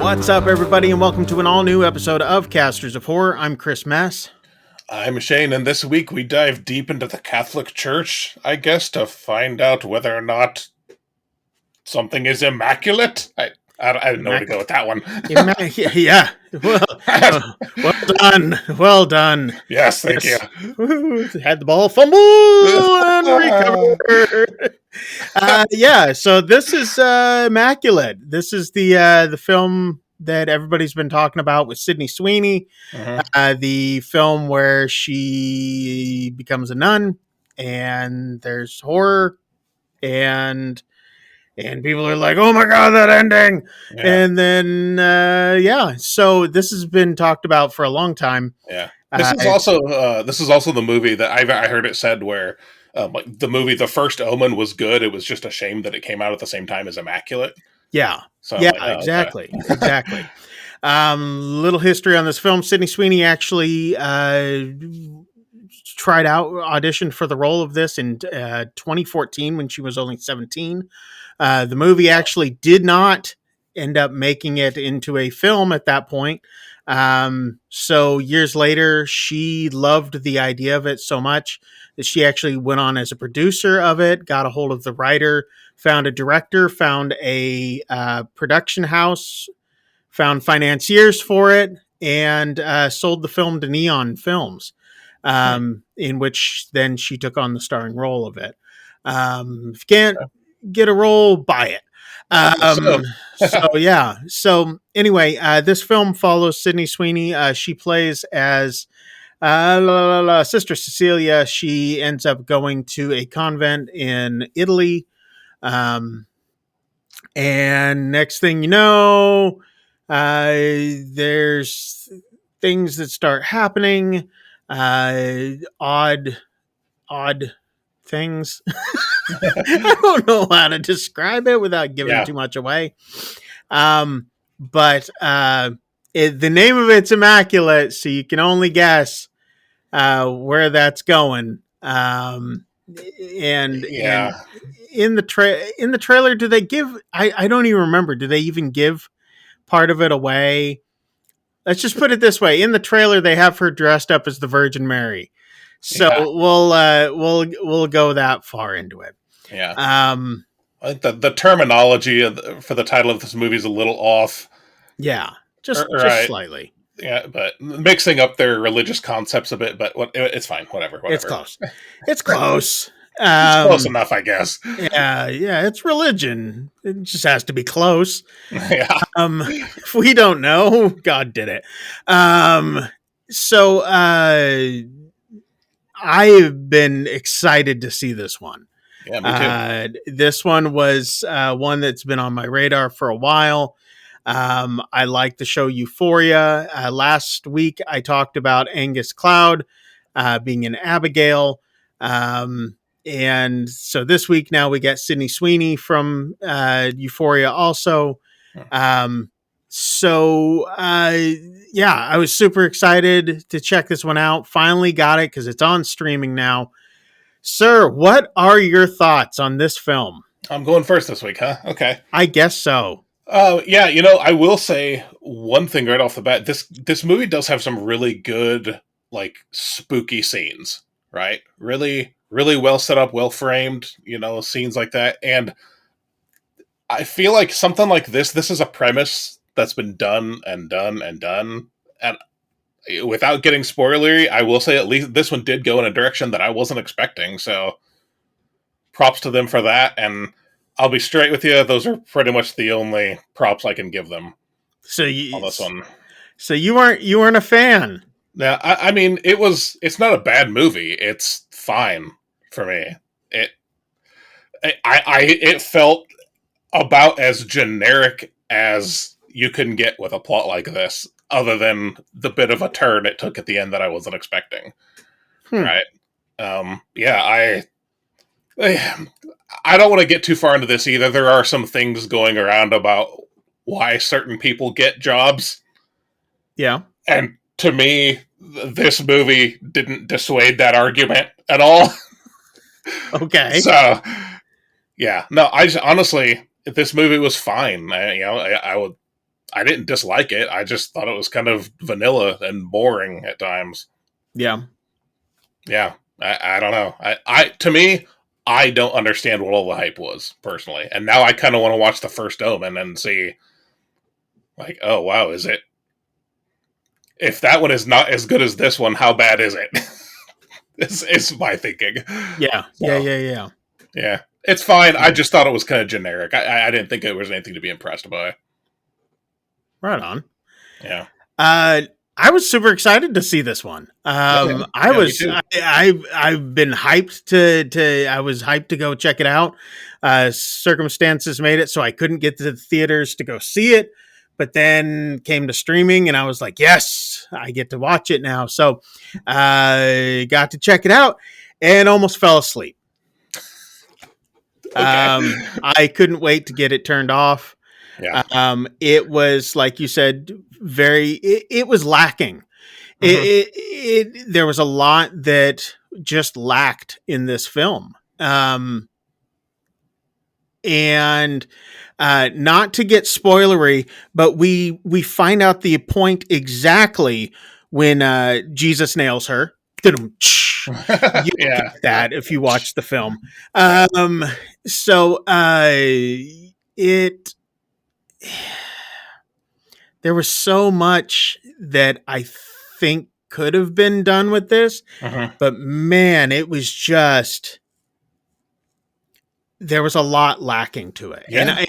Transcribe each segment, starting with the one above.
What's up, everybody, and welcome to an all-new episode of Casters of Horror. I'm Chris Mess. I'm Shane, and this week we dive deep into the Catholic Church, I guess, to find out whether or not something is immaculate. I don't know where to go with that one. Yeah. Well done. Well done. Yes, thank you. Had the ball fumble and recover. So this is Immaculate. This is the film that everybody's been talking about with Sydney Sweeney. The film where she becomes a nun, and there's horror, and people are like, "Oh my god, that ending!" Yeah. And then, so this has been talked about for a long time. Yeah, this is also the movie that I heard it said where like the movie The First Omen was good. It was just a shame that it came out at the same time as Immaculate. Yeah, so yeah, like, exactly. Little history on this film: Sydney Sweeney actually auditioned for the role of this in 2014 when she was only 17. The movie actually did not end up making it into a film at that point. So years later, she loved the idea of it so much that she actually went on as a producer of it, got a hold of the writer, found a director, found a production house, found financiers for it, and sold the film to Neon Films, in which then she took on the starring role of it. If you can't get a role, buy it. So anyway, this film follows Sydney Sweeney. She plays as Sister Cecilia. She ends up going to a convent in Italy. And next thing you know, there's things that start happening, odd things. I don't know how to describe it without giving too much away. But the name of it's Immaculate, so you can only guess where that's going. And in the trailer, do they give? I don't even remember. Do they even give part of it away? Let's just put it this way: in the trailer, they have her dressed up as the Virgin Mary. So we'll go that far into it. Yeah. I think the terminology for the title of this movie is a little off. Yeah, just slightly. Yeah, but mixing up their religious concepts a bit, but it's fine. Whatever. It's close. It's close. It's close enough, I guess. Yeah, it's religion. It just has to be close. Yeah. If we don't know, God did it. So I've been excited to see this one. Yeah, me too. This one was one that's been on my radar for a while. I like the show Euphoria. Last week, I talked about Angus Cloud being an Abigail. And so this week now we get Sydney Sweeney from Euphoria also. I was super excited to check this one out. Finally got it because it's on streaming now. Sir, what are your thoughts on this film? I'm going first this week, huh? Okay. I guess so. I will say one thing right off the bat. This movie does have some really good, like, spooky scenes, right? Really, really well set up, well framed, scenes like that. And I feel like something like this is a premise that's been done and done and done. And without getting spoilery, I will say at least this one did go in a direction that I wasn't expecting. So props to them for that. And I'll be straight with you. Those are pretty much the only props I can give them. So on this one. So you weren't a fan. Yeah, I mean, it's not a bad movie. It's fine for me. It felt about as generic as you can get with a plot like this, other than the bit of a turn it took at the end that I wasn't expecting. Right? I don't want to get too far into this either. There are some things going around about why certain people get jobs. Yeah. And to me, this movie didn't dissuade that argument at all. Okay. So, yeah. No, honestly, this movie was fine. I would I didn't dislike it. I just thought it was kind of vanilla and boring at times. Yeah. Yeah, I don't know. I to me, I don't understand what all the hype was personally, and now I kind of want to watch the first Omen and see, like, oh wow, is it? If that one is not as good as this one, how bad is it? Is my thinking. Yeah. Yeah. So Yeah. Yeah. yeah, it's fine. I Yeah. just thought it was kind of generic. I didn't think it was anything to be impressed by. Right on. Yeah. Uh, I was super excited to see this one. Oh yeah. I Yeah, me was, too. I've been hyped I was hyped to go check it out. Circumstances made it so I couldn't get to the theaters to go see it, but then came to streaming and I was like, yes, I get to watch it now. So, got to check it out and almost fell asleep. Okay. I couldn't wait to get it turned off. Yeah. It was, like you said, it was lacking. Hmm. There was a lot that just lacked in this film. And not to get spoilery, but we find out the point exactly when Jesus nails her. You'll Yeah. get Yeah. that if you watch the film. Yeah. Um, so it there was so much that I think could have been done with this, Hmm. but man, it was just there was a lot lacking to it. Yeah.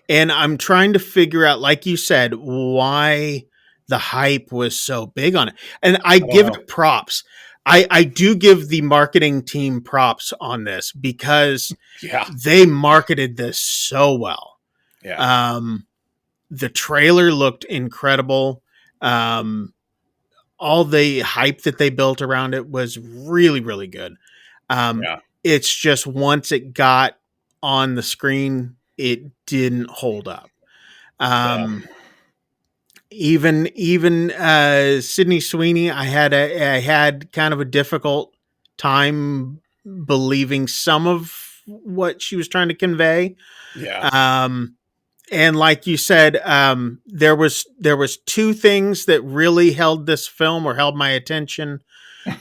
And I'm trying to figure out, like you said, why the hype was so big on it. And I I don't give know. it props. I do give the marketing team props on this because Yeah. they marketed this so well. Yeah. Um, the trailer looked incredible. Um, all the hype that they built around it was really, really good. Um, Yeah. it's just once it got on the screen, it didn't hold up. Yeah. Um, even Sydney Sweeney, I had kind of a difficult time believing some of what she was trying to convey. Yeah. Um, and like you said, there was two things that really held this film or held my attention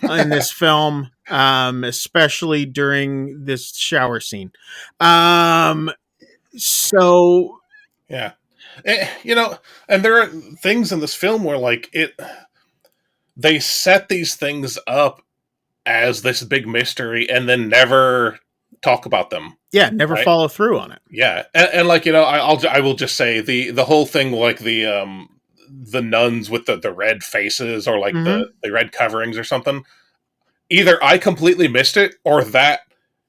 in this film, especially during this shower scene. Um, so Yeah. You know, and there are things in this film where like they set these things up as this big mystery and then never talk about them, yeah, never right? follow through on it. Yeah, and like I will just say the whole thing, like the nuns with the red faces or like Hmm. the red coverings or something. Either I completely missed it or that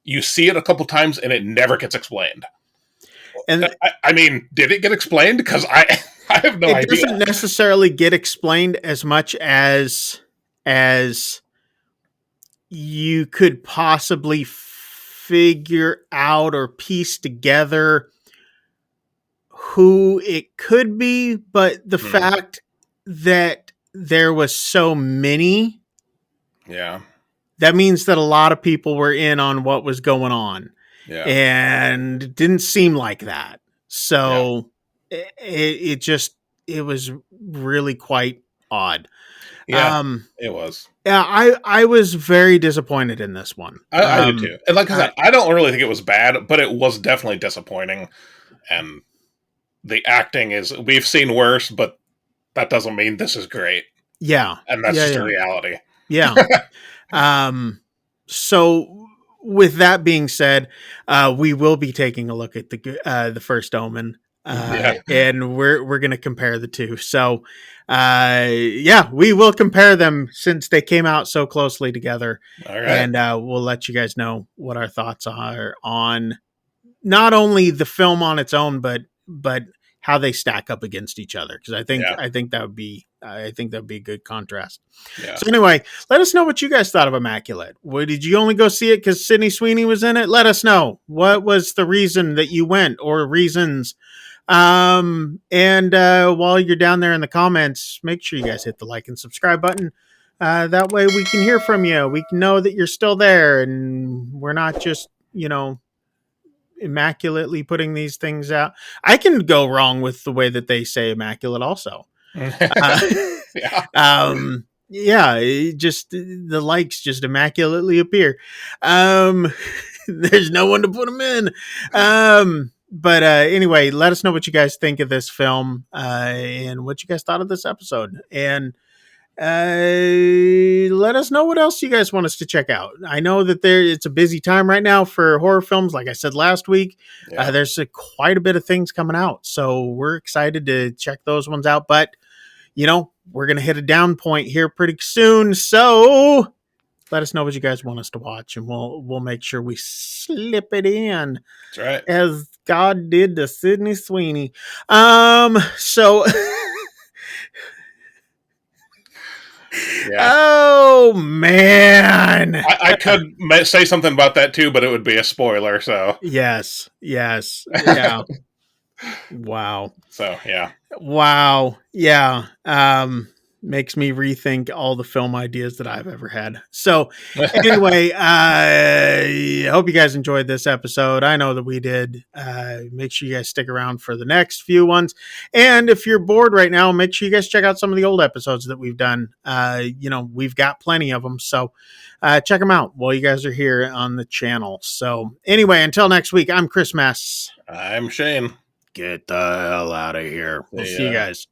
you see it a couple times and it never gets explained. And I mean, did it get explained? Because I I have no it idea. doesn't necessarily get explained as much as you could possibly figure out or piece together who it could be, but the Hmm. fact that there was so many, Yeah, that means that a lot of people were in on what was going on, yeah, and it didn't seem like that. yeah, So it just it was really quite odd. yeah. Um, It was. yeah, I was very disappointed in this one. I do too. And like I I, said, I don't really think it was bad, but it was definitely disappointing. And the acting is we've seen worse, but that doesn't mean this is great. yeah, And that's yeah, just a yeah, reality. yeah. Um, so with that being said, we will be taking a look at the first Omen, Yeah. and we're gonna compare the two. So, yeah, we will compare them since they came out so closely together, All right. and we'll let you guys know what our thoughts are on not only the film on its own, but how they stack up against each other. Because Yeah. I think that would be a good contrast. Yeah. So anyway, let us know what you guys thought of Immaculate. Did you only go see it because Sydney Sweeney was in it? Let us know. What was the reason that you went or reasons? And while you're down there in the comments, make sure you guys hit the like and subscribe button. That way we can hear from you. We can know that you're still there and we're not just, immaculately putting these things out. I can go wrong with the way that they say immaculate also. Uh, Yeah. yeah, just the likes just immaculately appear. There's no one to put them in. But anyway, let us know what you guys think of this film and what you guys thought of this episode. And let us know what else you guys want us to check out. I know that it's a busy time right now for horror films. Like I said last week, Yeah. there's quite a bit of things coming out. So we're excited to check those ones out. But, we're going to hit a down point here pretty soon. So let us know what you guys want us to watch, and we'll make sure we slip it in. That's right. As God did to Sydney Sweeney. So Yeah. oh man. I could say something about that too, but it would be a spoiler. So Yes. Yeah. Wow. So yeah. Wow. Yeah. Makes me rethink all the film ideas that I've ever had. So anyway, I hope you guys enjoyed this episode. I know that we did. Make sure you guys stick around for the next few ones. And if you're bored right now, make sure you guys check out some of the old episodes that we've done. We've got plenty of them. So check them out while you guys are here on the channel. So anyway, until next week, I'm Chris Mess. I'm Shane. Get the hell out of here. We'll see you guys.